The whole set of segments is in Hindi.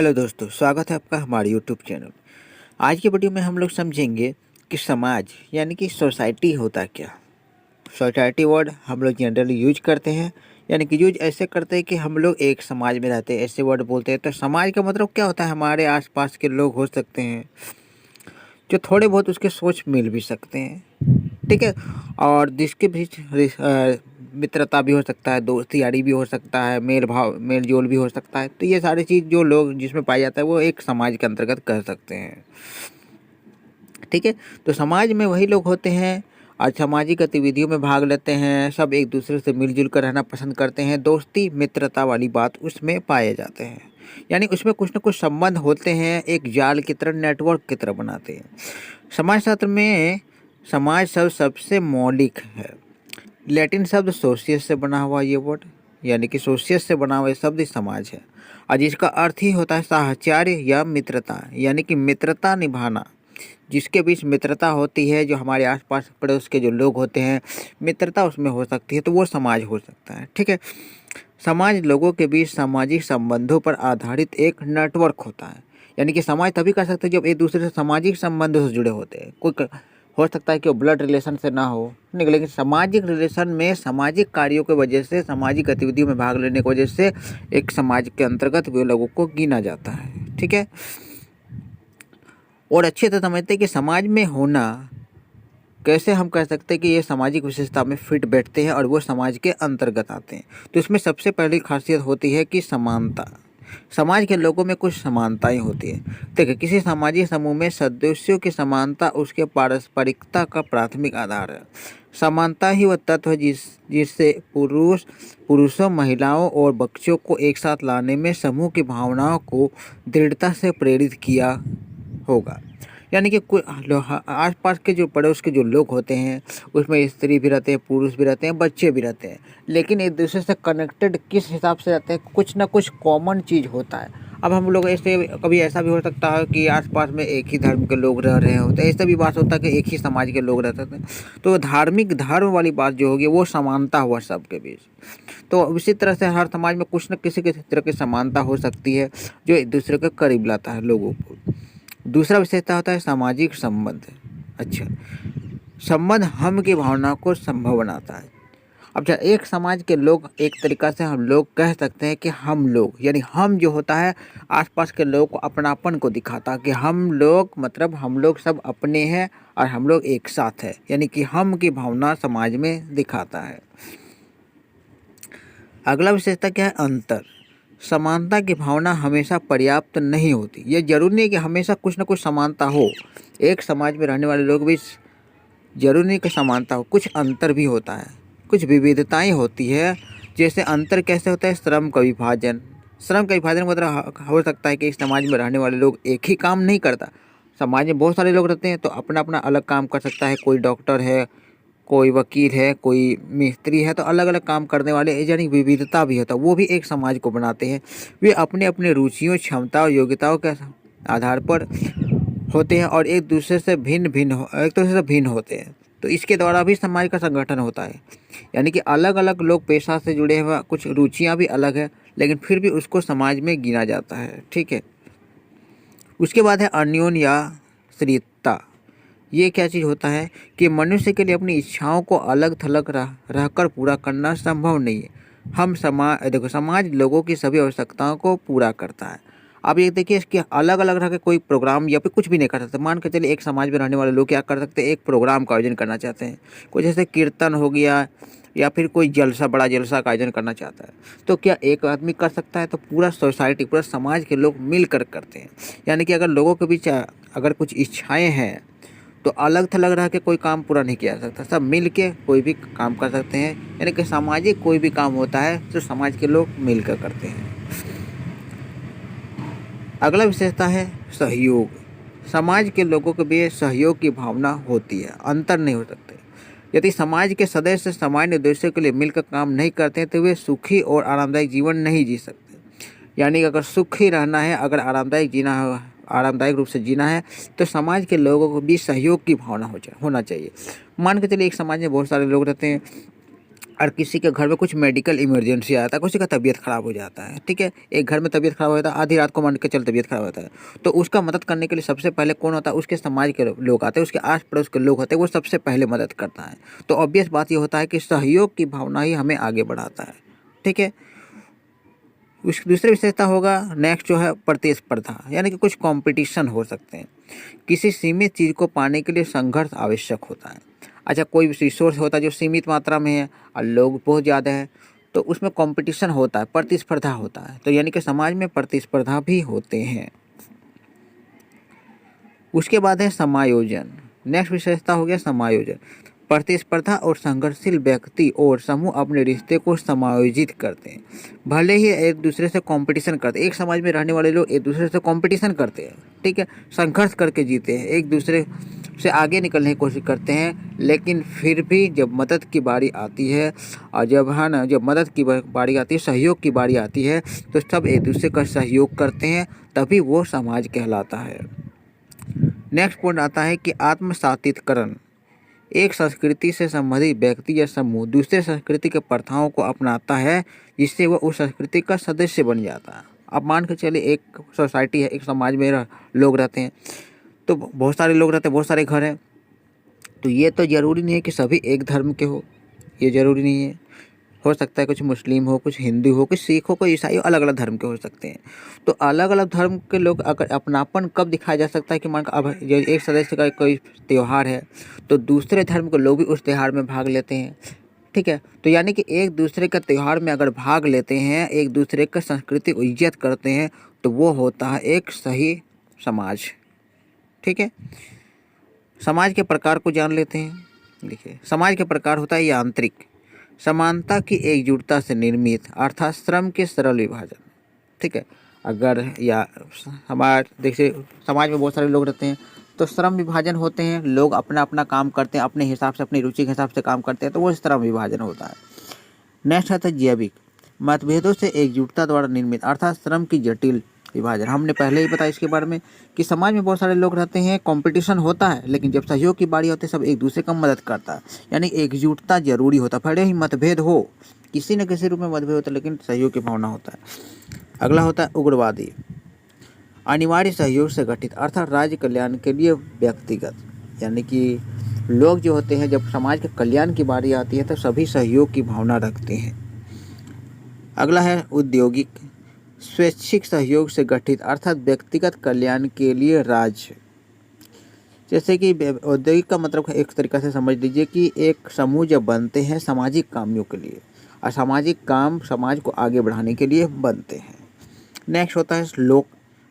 हेलो दोस्तों, स्वागत है आपका हमारे यूट्यूब चैनल। आज की वीडियो में हम लोग समझेंगे कि समाज यानी कि सोसाइटी होता क्या। सोसाइटी वर्ड हम लोग जनरली यूज करते हैं, यानी कि यूज ऐसे करते हैं कि हम लोग एक समाज में रहते हैं, ऐसे वर्ड बोलते हैं। तो समाज का मतलब क्या होता है? हमारे आसपास के लोग हो सकते हैं जो थोड़े बहुत उसके सोच मिल भी सकते हैं, ठीक है। और जिसके बीच मित्रता भी हो सकता है, दोस्ती यारी भी हो सकता है, मेल जोल भी हो सकता है। तो ये सारी चीज़ जो लोग जिसमें पाया जाता है वो एक समाज के अंतर्गत कर सकते हैं, ठीक है। तो समाज में वही लोग होते हैं और सामाजिक गतिविधियों में भाग लेते हैं, सब एक दूसरे से मिलजुल कर रहना पसंद करते हैं। दोस्ती मित्रता वाली बात उसमें पाए जाते हैं, यानी उसमें कुछ ना कुछ संबंध होते हैं, एक जाल की तरह, नेटवर्क की तरह बनाते हैं। समाजशास्त्र में समाज शब्द सबसे मौलिक है। लैटिन शब्द सोशियस से बना हुआ ये वर्ड, यानी कि सोशियस से बना हुआ ये शब्द समाज है, और जिसका अर्थ ही होता है साहचर्य या मित्रता, यानी कि मित्रता निभाना। जिसके बीच मित्रता होती है, जो हमारे आसपास पड़ोस के जो लोग होते हैं, मित्रता उसमें हो सकती है, तो वो समाज हो सकता है, ठीक है। समाज लोगों के बीच सामाजिक संबंधों पर आधारित एक नेटवर्क होता है। यानी कि समाज तभी कर सकते हैं जब एक दूसरे से सामाजिक संबंधों से जुड़े होते हैं। हो सकता है कि वो ब्लड रिलेशन से ना हो, नहीं, लेकिन सामाजिक रिलेशन में सामाजिक कार्यों की वजह से, सामाजिक गतिविधियों में भाग लेने की वजह से एक समाज के अंतर्गत वे लोगों को गिना जाता है, ठीक है। और अच्छे से समझते हैं कि समाज में होना, कैसे हम कह सकते हैं कि ये सामाजिक विशेषता में फिट बैठते हैं और वो समाज के अंतर्गत आते हैं। तो इसमें सबसे पहली खासियत होती है कि समानता। समाज के लोगों में कुछ समानताएं होती हैं। देखिए, किसी सामाजिक समूह में सदस्यों की समानता उसके पारस्परिकता का प्राथमिक आधार है। समानता ही वह तत्व है जिससे पुरुषों, महिलाओं और बच्चों को एक साथ लाने में समूह की भावनाओं को दृढ़ता से प्रेरित किया होगा। यानी कि आस पास के जो पड़ोस के जो लोग होते हैं, उसमें स्त्री भी रहते हैं, पुरुष भी रहते हैं, बच्चे भी रहते हैं, लेकिन एक दूसरे से कनेक्टेड किस हिसाब से रहते हैं? कुछ ना कुछ कॉमन चीज़ होता है। अब हम लोग ऐसे, कभी ऐसा भी हो सकता है कि आसपास में एक ही धर्म के लोग रह रहे होते हैं, ऐसा भी बात होता है कि एक ही समाज के लोग रहते थे। तो धार्मिक धर्म वाली बात जो होगी वो समानता हुआ सबके बीच। तो इसी तरह से हर समाज में कुछ न किसी तरह की समानता हो सकती है जो एक दूसरे के करीब लाता है लोगों को। दूसरा विशेषता होता है सामाजिक संबंध। अच्छा, संबंध हम की भावना को संभव बनाता है। अब जब एक समाज के लोग, एक तरीका से हम लोग कह सकते हैं कि हम लोग, यानी हम जो होता है आसपास के लोगों को अपनापन को दिखाता है कि हम लोग, मतलब हम लोग सब अपने हैं और हम लोग एक साथ है, यानी कि हम की भावना समाज में दिखाता है। अगला विशेषता क्या है? अंतर। समानता की भावना हमेशा पर्याप्त नहीं होती। ये जरूरी नहीं कि हमेशा कुछ ना कुछ समानता हो। एक समाज में रहने वाले लोग भी जरूरी नहीं कि समानता हो, कुछ अंतर भी होता है, कुछ विविधताएं होती है। जैसे अंतर कैसे होता है? श्रम का विभाजन। श्रम का विभाजन मतलब हो सकता है कि एक समाज में रहने वाले लोग एक ही काम नहीं करता। समाज में बहुत सारे लोग रहते हैं तो अपना अपना अलग काम कर सकता है। कोई डॉक्टर है, कोई वकील है, कोई मिस्त्री है, तो अलग अलग काम करने वाले, यानी विविधता भी होता है, वो भी एक समाज को बनाते हैं। वे अपने अपने रुचियों, क्षमता और योग्यताओं के आधार पर होते हैं और एक दूसरे से भिन्न होते हैं। तो इसके द्वारा भी समाज का संगठन होता है। यानी कि अलग अलग लोग पेशा से जुड़े हुए, कुछ रुचियाँ भी अलग है, लेकिन फिर भी उसको समाज में गिना जाता है, ठीक है। उसके बाद है अन्योन्य या श्रीता। ये क्या चीज़ होता है कि मनुष्य के लिए अपनी इच्छाओं को अलग थलग रहकर पूरा करना संभव नहीं है। देखो, समाज लोगों की सभी आवश्यकताओं को पूरा करता है। अब ये देखिए, इसके अलग अलग रह के कोई प्रोग्राम या फिर कुछ भी नहीं कर सकते। मान के चलिए एक समाज में रहने वाले लोग क्या कर सकते हैं? एक प्रोग्राम का आयोजन करना चाहते हैं, कुछ जैसे कीर्तन हो गया या फिर कोई जलसा, बड़ा जलसा का आयोजन करना चाहता है, तो क्या एक आदमी कर सकता है? तो पूरा सोसाइटी, पूरा समाज के लोग मिलकर करते हैं। यानी कि अगर लोगों के बीच अगर कुछ इच्छाएँ हैं तो अलग थलग रह के कोई काम पूरा नहीं किया जा सकता, सब मिल के कोई भी काम कर सकते हैं। यानी कि सामाजिक कोई भी काम होता है तो समाज के लोग मिलकर करते हैं। अगला विशेषता है सहयोग। समाज के लोगों के बीच सहयोग की भावना होती है, अंतर नहीं हो सकते। यदि समाज के सदस्य सामान्य उद्देश्यों के लिए मिलकर काम नहीं करते हैं तो वे सुखी और आरामदायक जीवन नहीं जी सकते। यानी कि अगर सुखी रहना है, अगर आरामदायक रूप से जीना है, तो समाज के लोगों को भी सहयोग की भावना होना चाहिए। मान के चलिए एक समाज में बहुत सारे लोग रहते हैं, और किसी के घर में कुछ मेडिकल इमरजेंसी आता है, किसी का तबीयत ख़राब हो जाता है, ठीक है, एक घर में तबीयत ख़राब हो जाता है, आधी रात को मान के चल तबीयत ख़राब होता है, तो उसका मदद करने के लिए सबसे पहले कौन होता है, उसके समाज के लोग आते हैं, उसके आस पड़ोस के लोग होते हैं, वो सबसे पहले मदद करता है। तो ऑब्वियस बात ये होता है कि सहयोग की भावना ही हमें आगे बढ़ाता है, ठीक है। उसकी दूसरी विशेषता होगा नेक्स्ट जो है प्रतिस्पर्धा, यानी कि कुछ कंपटीशन हो सकते हैं। किसी सीमित चीज़ को पाने के लिए संघर्ष आवश्यक होता है। अच्छा, कोई रिसोर्स होता है जो सीमित मात्रा में है और लोग बहुत ज़्यादा है, तो उसमें कंपटीशन होता है, प्रतिस्पर्धा होता है, तो यानी कि समाज में प्रतिस्पर्धा भी होते हैं। उसके बाद है समायोजन। नेक्स्ट विशेषता हो गया समायोजन। प्रतिस्पर्धा और संघर्षशील व्यक्ति और समूह अपने रिश्ते को समायोजित करते हैं। भले ही एक दूसरे से कंपटीशन करते हैं, एक समाज में रहने वाले लोग एक दूसरे से कंपटीशन करते हैं, ठीक है, संघर्ष करके जीते हैं, एक दूसरे से आगे निकलने की कोशिश करते हैं, लेकिन फिर भी जब मदद की बारी आती है और जब मदद की बारी आती है, सहयोग की बारी आती है, तो सब एक दूसरे का सहयोग करते हैं, तभी वो समाज कहलाता है। नेक्स्ट पॉइंट आता है कि आत्मसातिकरण। एक संस्कृति से संबंधित व्यक्ति या समूह दूसरे संस्कृति के प्रथाओं को अपनाता है, जिससे वह उस संस्कृति का सदस्य बन जाता है। अब मान के चलिए एक सोसाइटी है, एक समाज में लोग रहते हैं, तो बहुत सारे लोग रहते हैं, बहुत सारे घर हैं, तो ये तो ज़रूरी नहीं है कि सभी एक धर्म के हो, ये ज़रूरी नहीं है। हो सकता है कुछ मुस्लिम हो, कुछ हिंदू हो, कुछ सिख हो, कोई ईसाई हो, अलग अलग धर्म के हो सकते हैं। तो अलग अलग धर्म के लोग अगर अपनापन कब दिखाया जा सकता है कि मान अब एक सदस्य का कोई त्यौहार है, तो दूसरे धर्म के लोग भी उस त्यौहार में भाग लेते हैं, ठीक है। तो यानी कि एक दूसरे का त्यौहार में अगर भाग लेते हैं, एक दूसरे का संस्कृति को इज्जत करते हैं, तो वो होता है एक सही समाज, ठीक है। समाज के प्रकार को जान लेते हैं। देखिए, समाज के प्रकार होता है यांत्रिक, समानता की एकजुटता से निर्मित, अर्थात श्रम के सरल विभाजन, ठीक है। अगर या देखिए समाज में बहुत सारे लोग रहते हैं, तो श्रम विभाजन होते हैं, लोग अपना अपना काम करते हैं, अपने हिसाब से, अपनी रुचि के हिसाब से काम करते हैं, तो वो श्रम विभाजन होता है। नेक्स्ट आता है जैविक, मतभेदों से एकजुटता द्वारा निर्मित, अर्थात श्रम की जटिल विभाजन। हमने पहले ही बताया इसके बारे में कि समाज में बहुत सारे लोग रहते हैं, कंपटीशन होता है, लेकिन जब सहयोग की बारी होती है सब एक दूसरे का मदद करता है, यानी एकजुटता जरूरी होता है। भले ही मतभेद हो, किसी न किसी रूप में मतभेद होता है, लेकिन सहयोग की भावना होता है। अगला होता है उग्रवादी, अनिवार्य सहयोग से गठित, अर्थात राज्य कल्याण के लिए व्यक्तिगत, यानी कि लोग जो होते हैं जब समाज के कल्याण की बारी आती है तो सभी सहयोग की भावना रखते हैं। अगला है औद्योगिक, स्वैच्छिक सहयोग से गठित, अर्थात व्यक्तिगत कल्याण के लिए राज्य। जैसे कि औद्योगिक का मतलब एक तरीक़ा से समझ लीजिए कि एक समूह जब बनते हैं सामाजिक कामों के लिए, और सामाजिक काम समाज को आगे बढ़ाने के लिए बनते हैं। नेक्स्ट होता है लोक,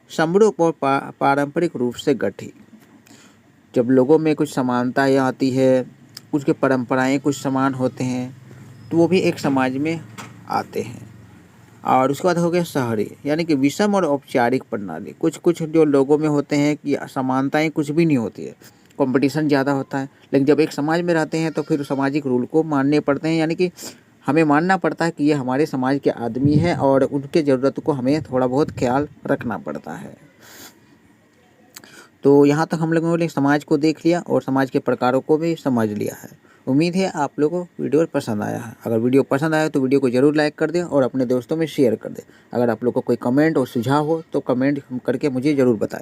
समरूप और पारंपरिक रूप से गठित, जब लोगों में कुछ समानताएँ आती है, कुछ के परंपराएं कुछ समान होते हैं, तो वो भी एक समाज में आते हैं। और उसके बाद हो गया शहरी, यानी कि विषम और औपचारिक प्रणाली, कुछ जो लोगों में होते हैं कि समानताएं कुछ भी नहीं होती है, कंपटीशन ज़्यादा होता है, लेकिन जब एक समाज में रहते हैं तो फिर सामाजिक रूल को मानने पड़ते हैं, यानी कि हमें मानना पड़ता है कि ये हमारे समाज के आदमी हैं और उनके ज़रूरत को हमें थोड़ा बहुत ख्याल रखना पड़ता है। तो यहाँ तक हम लोगों ने समाज को देख लिया और समाज के प्रकारों को भी समझ लिया है। उम्मीद है आप लोगों को वीडियो पसंद आया है। अगर वीडियो पसंद आया तो वीडियो को ज़रूर लाइक कर दें और अपने दोस्तों में शेयर कर दें। अगर आप लोग को कोई कमेंट और सुझाव हो तो कमेंट करके मुझे ज़रूर बताएं।